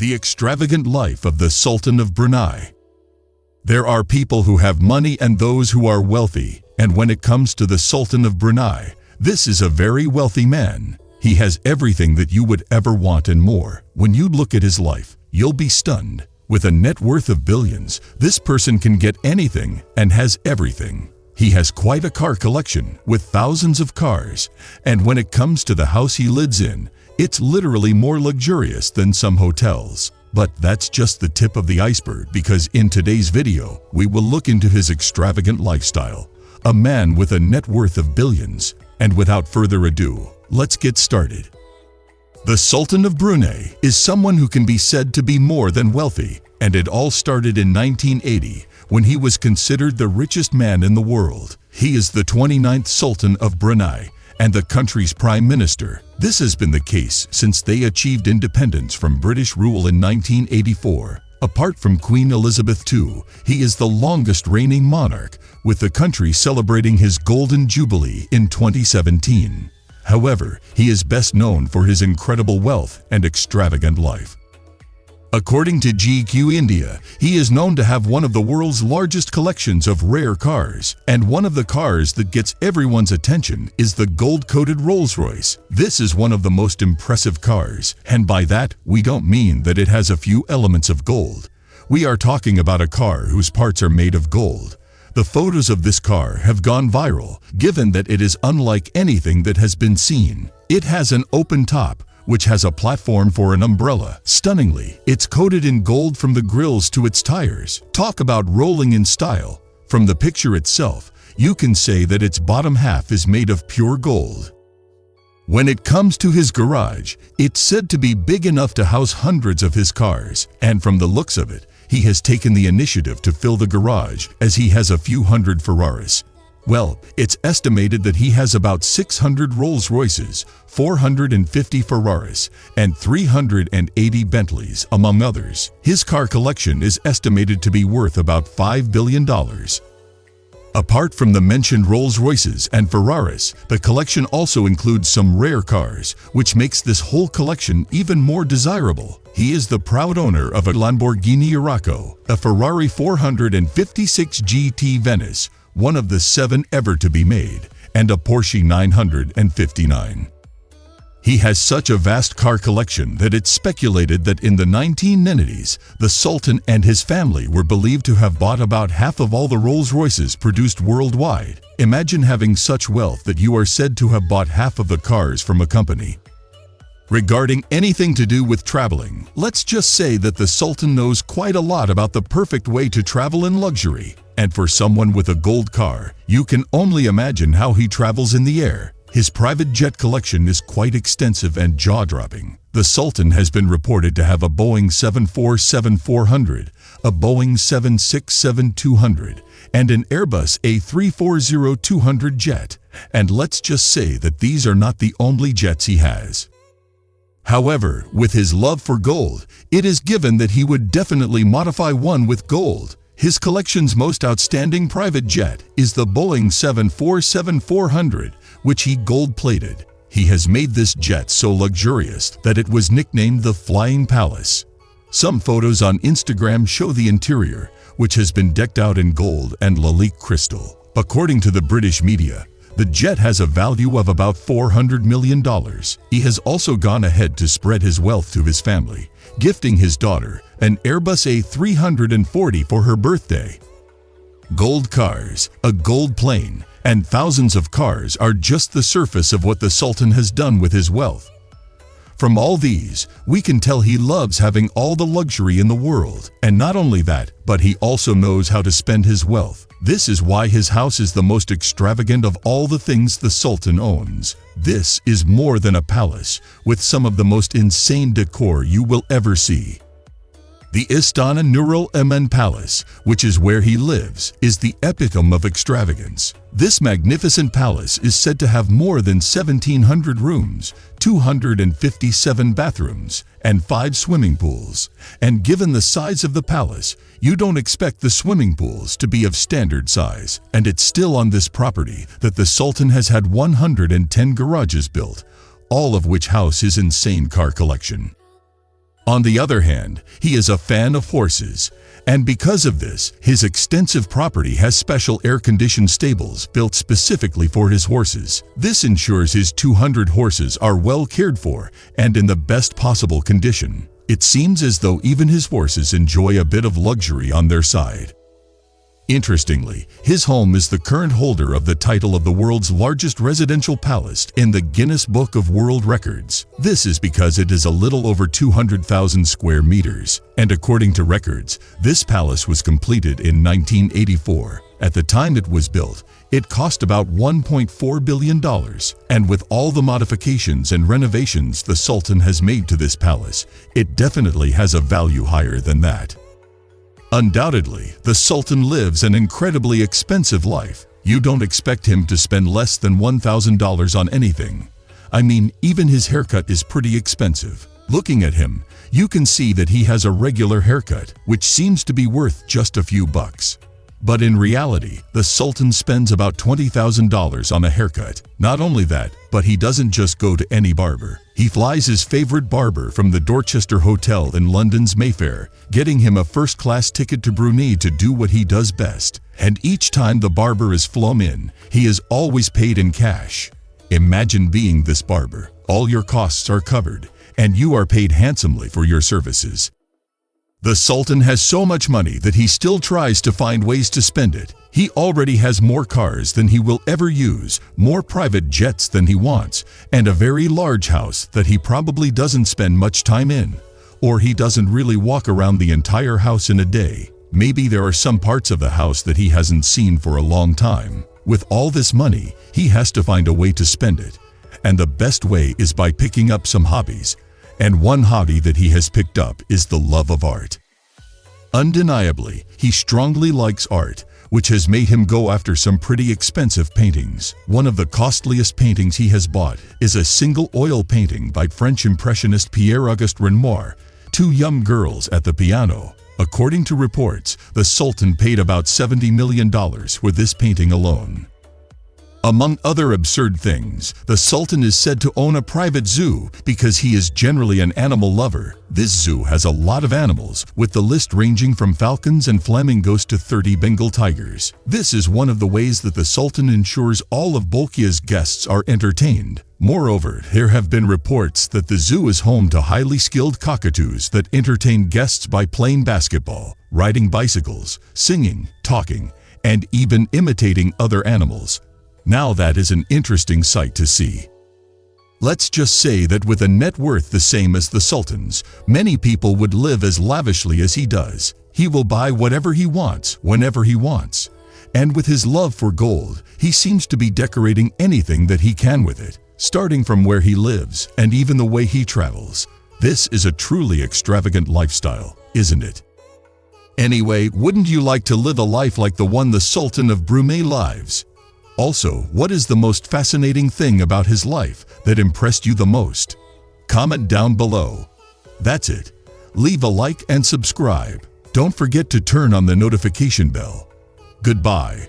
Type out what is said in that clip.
The extravagant life of the Sultan of Brunei. There are people who have money and those who are wealthy, and when it comes to the Sultan of Brunei, this is a very wealthy man. He has everything that you would ever want and more. When you look at his life, you'll be stunned. With a net worth of billions, this person can get anything and has everything. He has quite a car collection with thousands of cars, and when it comes to the house he lives in, it's literally more luxurious than some hotels. But that's just the tip of the iceberg, because in today's video, we will look into his extravagant lifestyle. A man with a net worth of billions. And without further ado, let's get started. The Sultan of Brunei is someone who can be said to be more than wealthy, and it all started in 1980 when he was considered the richest man in the world. He is the 29th Sultan of Brunei and the country's prime minister. This has been the case since they achieved independence from British rule in 1984. Apart from Queen Elizabeth II, he is the longest reigning monarch, with the country celebrating his Golden Jubilee in 2017. However, he is best known for his incredible wealth and extravagant life. According to GQ India, he is known to have one of the world's largest collections of rare cars, and one of the cars that gets everyone's attention is the gold-coated Rolls-Royce. This is one of the most impressive cars, and by that, we don't mean that it has a few elements of gold. We are talking about a car whose parts are made of gold. The photos of this car have gone viral, given that it is unlike anything that has been seen. It has an open top, which has a platform for an umbrella. Stunningly, it's coated in gold from the grills to its tires. Talk about rolling in style. From the picture itself, you can say that its bottom half is made of pure gold. When it comes to his garage, it's said to be big enough to house hundreds of his cars, and from the looks of it, he has taken the initiative to fill the garage, as he has a few hundred Ferraris. Well, it's estimated that he has about 600 Rolls-Royces, 450 Ferraris, and 380 Bentleys, among others. His car collection is estimated to be worth about $5 billion. Apart from the mentioned Rolls-Royces and Ferraris, the collection also includes some rare cars, which makes this whole collection even more desirable. He is the proud owner of a Lamborghini Urraco, a Ferrari 456 GT Venice, one of the 7 ever to be made, and a Porsche 959. He has such a vast car collection that it's speculated that in the 1990s, the Sultan and his family were believed to have bought about half of all the Rolls-Royces produced worldwide. Imagine having such wealth that you are said to have bought half of the cars from a company. Regarding anything to do with traveling, let's just say that the Sultan knows quite a lot about the perfect way to travel in luxury. And for someone with a gold car, you can only imagine how he travels in the air. His private jet collection is quite extensive and jaw-dropping. The Sultan has been reported to have a Boeing 747-400, a Boeing 767-200, and an Airbus A340-200 jet. And let's just say that these are not the only jets he has. However, with his love for gold, it is given that he would definitely modify one with gold. His collection's most outstanding private jet is the Boeing 747-400, which he gold-plated. He has made this jet so luxurious that it was nicknamed the Flying Palace. Some photos on Instagram show the interior, which has been decked out in gold and Lalique crystal. According to the British media, the jet has a value of about $400 million. He has also gone ahead to spread his wealth to his family, gifting his daughter an Airbus A340 for her birthday. Gold cars, a gold plane, and thousands of cars are just the surface of what the Sultan has done with his wealth. From all these, we can tell he loves having all the luxury in the world. And not only that, but he also knows how to spend his wealth. This is why his house is the most extravagant of all the things the Sultan owns. This is more than a palace, with some of the most insane decor you will ever see. The Istana Nurul Emin Palace, which is where he lives, is the epitome of extravagance. This magnificent palace is said to have more than 1,700 rooms, 257 bathrooms, and 5 swimming pools. And given the size of the palace, you don't expect the swimming pools to be of standard size. And it's still on this property that the Sultan has had 110 garages built, all of which house his insane car collection. On the other hand, he is a fan of horses, and because of this, his extensive property has special air-conditioned stables built specifically for his horses. This ensures his 200 horses are well cared for and in the best possible condition. It seems as though even his horses enjoy a bit of luxury on their side. Interestingly, his home is the current holder of the title of the world's largest residential palace in the Guinness Book of World Records. This is because it is a little over 200,000 square meters, and according to records, this palace was completed in 1984. At the time it was built, it cost about $1.4 billion, and with all the modifications and renovations the Sultan has made to this palace, it definitely has a value higher than that. Undoubtedly, the Sultan lives an incredibly expensive life. You don't expect him to spend less than $1,000 on anything. I mean, even his haircut is pretty expensive. Looking at him, you can see that he has a regular haircut, which seems to be worth just a few bucks. But in reality, the Sultan spends about $20,000 on a haircut. Not only that, but he doesn't just go to any barber. He flies his favorite barber from the Dorchester Hotel in London's Mayfair, getting him a first-class ticket to Brunei to do what he does best. And each time the barber is flown in, he is always paid in cash. Imagine being this barber. All your costs are covered, and you are paid handsomely for your services. The Sultan has so much money that he still tries to find ways to spend it. He already has more cars than he will ever use, more private jets than he wants, and a very large house that he probably doesn't spend much time in. Or he doesn't really walk around the entire house in a day. Maybe there are some parts of the house that he hasn't seen for a long time. With all this money, he has to find a way to spend it. And the best way is by picking up some hobbies. And one hobby that he has picked up is the love of art. Undeniably, he strongly likes art, which has made him go after some pretty expensive paintings. One of the costliest paintings he has bought is a single oil painting by French Impressionist Pierre-Auguste Renoir, two young girls at the piano. According to reports, the Sultan paid about $70 million for this painting alone. Among other absurd things, the Sultan is said to own a private zoo because he is generally an animal lover. This zoo has a lot of animals, with the list ranging from falcons and flamingos to 30 Bengal tigers. This is one of the ways that the Sultan ensures all of Bolkiah's guests are entertained. Moreover, there have been reports that the zoo is home to highly skilled cockatoos that entertain guests by playing basketball, riding bicycles, singing, talking, and even imitating other animals. Now that is an interesting sight to see. Let's just say that with a net worth the same as the Sultan's, many people would live as lavishly as he does. He will buy whatever he wants, whenever he wants. And with his love for gold, he seems to be decorating anything that he can with it, starting from where he lives and even the way he travels. This is a truly extravagant lifestyle, isn't it? Anyway, wouldn't you like to live a life like the one the Sultan of Brunei lives? Also, what is the most fascinating thing about his life that impressed you the most? Comment down below. That's it. Leave a like and subscribe. Don't forget to turn on the notification bell. Goodbye.